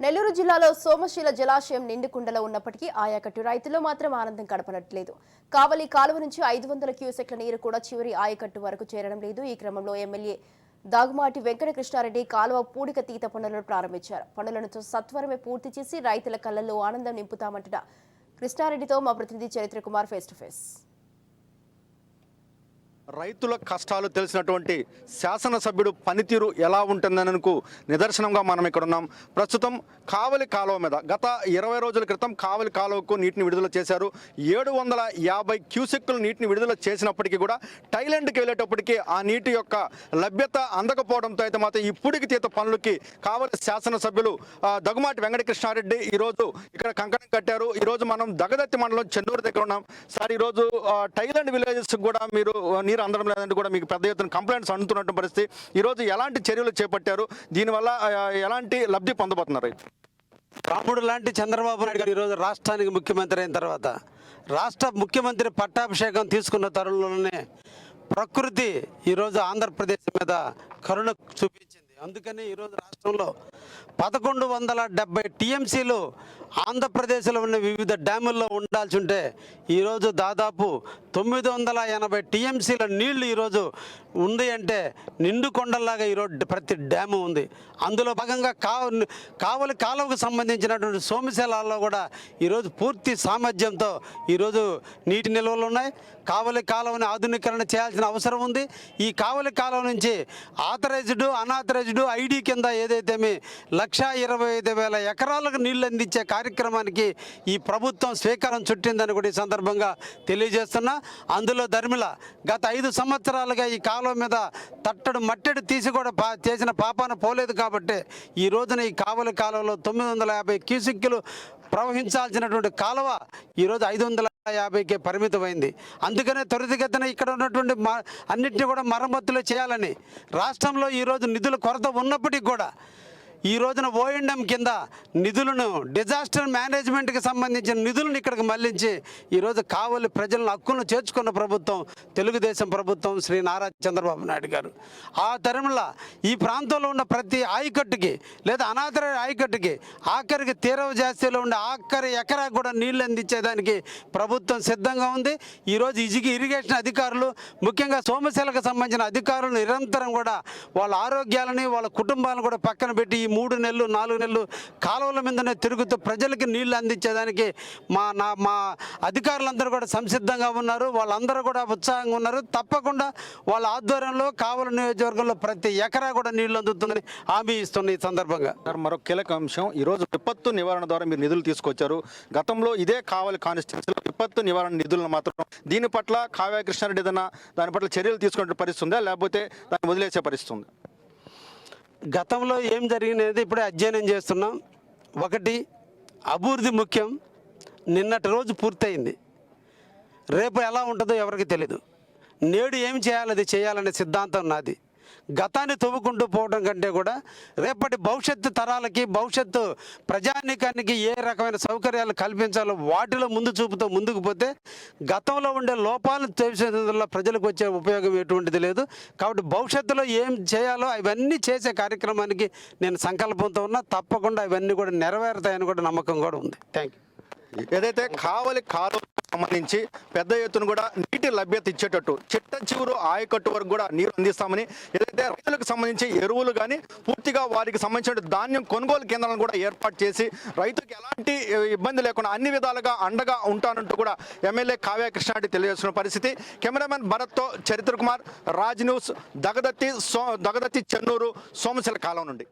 నెల్లూరు జిల్లాలో సోమశీల జలాశయం నిండుకుండలో ఉన్నప్పటికీ ఆయకట్టు రైతులు మాత్రం ఆనందం గడపనట్లేదు. కావలి కాలువ నుంచి 500 క్యూసెక్ల నీరు కూడా చివరి ఆయకట్టు వరకు చేరడం లేదు. ఈ క్రమంలో ఎమ్మెల్యే దాగుమాటి వెంకట కృష్ణారెడ్డి కాలువ పూడిక తీత పనులను ప్రారంభించారు. పనులను సత్వరమే పూర్తి చేసి రైతుల కళ్లలో ఆనందం నింపుతామంటున్న కృష్ణారెడ్డితో మా ప్రతినిధి చరిత్ర కుమార్ ఫేస్ టు ఫేస్. రైతుల కష్టాలు తెలిసినటువంటి శాసనసభ్యుడు పనితీరు ఎలా ఉంటుందనకు నిదర్శనంగా మనం ఇక్కడ ఉన్నాం. ప్రస్తుతం కావలి కాలువ మీద గత 20 రోజుల క్రితం కావలి కాలువకు నీటిని విడుదల చేశారు. 750 క్యూసెక్కులు నీటిని విడుదల చేసినప్పటికీ కూడా టైలాండ్కి వెళ్ళేటప్పటికీ ఆ నీటి యొక్క లభ్యత అందకపోవడంతో అయితే మాత్రం ఇప్పుడికి తీత పనులకి కావలి శాసనసభ్యులు దగుమాటి వెంకట కృష్ణారెడ్డి ఈరోజు ఇక్కడ కంకణం కట్టారు. ఈరోజు మనం దగదత్తి మండలం చెన్నూరు దగ్గర ఉన్నాం. సార్, ఈరోజు టైలాండ్ విలేజెస్ కూడా మీరు నీరు అందడం లేదంటే కూడా మీకు పెద్ద ఎత్తున కంప్లైంట్స్ అందుతున్నటువంటి పరిస్థితి. ఈరోజు ఎలాంటి చర్యలు చేపట్టారు? దీనివల్ల ఎలాంటి లబ్ధి పొందబోతున్నారు? రాముడు లాంటి చంద్రబాబు నాయుడు గారు ఈరోజు రాష్ట్రానికి ముఖ్యమంత్రి అయిన తర్వాత రాష్ట్ర ముఖ్యమంత్రి పట్టాభిషేకం తీసుకున్న తరుణంలోనే ప్రకృతి ఈరోజు ఆంధ్రప్రదేశ్ మీద కరుణ చూపించింది. అందుకని ఈరోజు రాష్ట్రంలో 1170 టీఎంసీలు ఆంధ్రప్రదేశ్లో ఉన్న వివిధ డ్యాముల్లో ఉండాల్సి ఉంటే ఈరోజు దాదాపు 980 టీఎంసీల నీళ్లు ఈరోజు ఉంది అంటే నిండు కొండల్లాగా ఈరోజు ప్రతి డ్యాము ఉంది. అందులో భాగంగా కావలి కాలువకు సంబంధించినటువంటి సోమశీలలో కూడా ఈరోజు పూర్తి సామర్థ్యంతో ఈరోజు నీటి నిల్వలు ఉన్నాయి. కావలి కాలువని ఆధునీకరణ చేయాల్సిన అవసరం ఉంది. ఈ కావలి కాలువ నుంచి ఆథరైజ్డ్ అనాథరైజ్డ్ ఐడి కింద ఏదైతే 1,25,000 ఎకరాలకు నీళ్లు అందించే కార్యక్రమానికి ఈ ప్రభుత్వం స్వీకారం చుట్టిందని కూడా ఈ సందర్భంగా తెలియజేస్తున్నా. అందులో ధర్మిల గత 5 సంవత్సరాలుగా ఈ కాలువ మీద తట్టడు మట్టెడు తీసి కూడా చేసిన పాపాన పోలేదు. కాబట్టి ఈ రోజున ఈ కావలి కాలువలో 950 క్యూసెక్కులు ప్రవహించాల్సినటువంటి కాలువ ఈరోజు 550కే పరిమితమైంది. అందుకనే త్వరితగతిన ఇక్కడ ఉన్నటువంటి అన్నింటినీ కూడా మరమ్మతులు చేయాలని రాష్ట్రంలో ఈరోజు నిధుల కొరత ఉన్నప్పటికీ కూడా ఈ రోజున ఓఎండ్ఎం కింద నిధులను డిజాస్టర్ మేనేజ్మెంట్కి సంబంధించిన నిధులను ఇక్కడికి మళ్లించి ఈరోజు కావలి ప్రజలను హక్కులను చేర్చుకున్న ప్రభుత్వం తెలుగుదేశం ప్రభుత్వం, శ్రీ నారా చంద్రబాబు నాయుడు గారు. ఆ తరంలో ఈ ప్రాంతంలో ఉన్న ప్రతి ఆయకట్టుకి లేదా అనాథర ఆయకట్టుకి ఆఖరికి తీరవ జాస్తిలో ఉండే ఆఖరి ఎకరా కూడా నీళ్లు అందించేదానికి ప్రభుత్వం సిద్ధంగా ఉంది. ఈరోజు ఇరిగేషన్ అధికారులు, ముఖ్యంగా సోమశీలకు సంబంధించిన అధికారులు నిరంతరం కూడా వాళ్ళ ఆరోగ్యాలని వాళ్ళ కుటుంబాలను కూడా పక్కన పెట్టి ఈ 3 నెలలు 4 నెలలు కాలువల మీదనే తిరుగుతూ ప్రజలకి నీళ్లు అందించేదానికి మా అధికారులందరూ కూడా సంసిద్ధంగా ఉన్నారు. వాళ్ళందరూ కూడా ఉత్సాహంగా ఉన్నారు. తప్పకుండా వాళ్ళ ఆధ్వర్యంలో కావలి నియోజకవర్గంలో ప్రతి ఎకరా కూడా నీళ్లు అందుతుందని హామీ ఇస్తున్న ఈ సందర్భంగా. మరో కీలక అంశం, ఈరోజు విపత్తు నివారణ ద్వారా మీరు నిధులు తీసుకొచ్చారు. గతంలో ఇదే కావలి కాన్స్టిట్యూన్సీలో విపత్తు నివారణ నిధులను మాత్రం దీని పట్ల కావ్య కృష్ణారెడ్డి ఏదైనా దాని పట్ల చర్యలు తీసుకునే పరిస్థితి ఉందా, లేకపోతే దాన్ని వదిలేసే పరిస్థితి ఉందా? గతంలో ఏం జరిగినది ఇప్పుడే అధ్యయనం చేస్తున్నాం. ఒకటి, అభివృద్ధి ముఖ్యం. నిన్నటి రోజు పూర్తయింది. రేపు ఎలా ఉంటుందో ఎవరికి తెలీదు. నేడు ఏం చేయాలి అది చేయాలనే సిద్ధాంతం నాది. గతాన్ని తవ్వుకుంటూ పోవడం కంటే కూడా రేపటి భవిష్యత్తు తరాలకి, భవిష్యత్తు ప్రజానీకానికి ఏ రకమైన సౌకర్యాలు కల్పించాలో వాటిలో ముందు చూపుతూ ముందుకు పోతే గతంలో ఉండే లోపాలను తెలిసేందులో ప్రజలకు వచ్చే ఉపయోగం ఎటువంటిది లేదు. కాబట్టి భవిష్యత్తులో ఏం చేయాలో అవన్నీ చేసే కార్యక్రమానికి నేను సంకల్పంతో ఉన్నా. తప్పకుండా ఇవన్నీ కూడా నెరవేరుతాయని కూడా నమ్మకం కూడా ఉంది. Thank you. ఏదైతే కావలి కాలువకు సంబంధించి పెద్ద ఎత్తున కూడా నీటి లభ్యత ఇచ్చేటట్టు చిట్ట చివరు ఆయకట్టు వరకు కూడా నీరు అందిస్తామని, ఏదైతే రైతులకు సంబంధించి ఎరువులు కానీ పూర్తిగా వారికి సంబంధించిన ధాన్యం కొనుగోలు కేంద్రాలను కూడా ఏర్పాటు చేసి రైతులకు ఎలాంటి ఇబ్బంది లేకుండా అన్ని విధాలుగా అండగా ఉంటానంటూ కూడా ఎమ్మెల్యే కావ్య కృష్ణారెడ్డి తెలియజేస్తున్న పరిస్థితి. కెమెరామెన్ భరత్తో చరిత్ర కుమార్, రాజ్ న్యూస్, దగదత్తి చెన్నూరు, సోమశీల కాలం నుండి.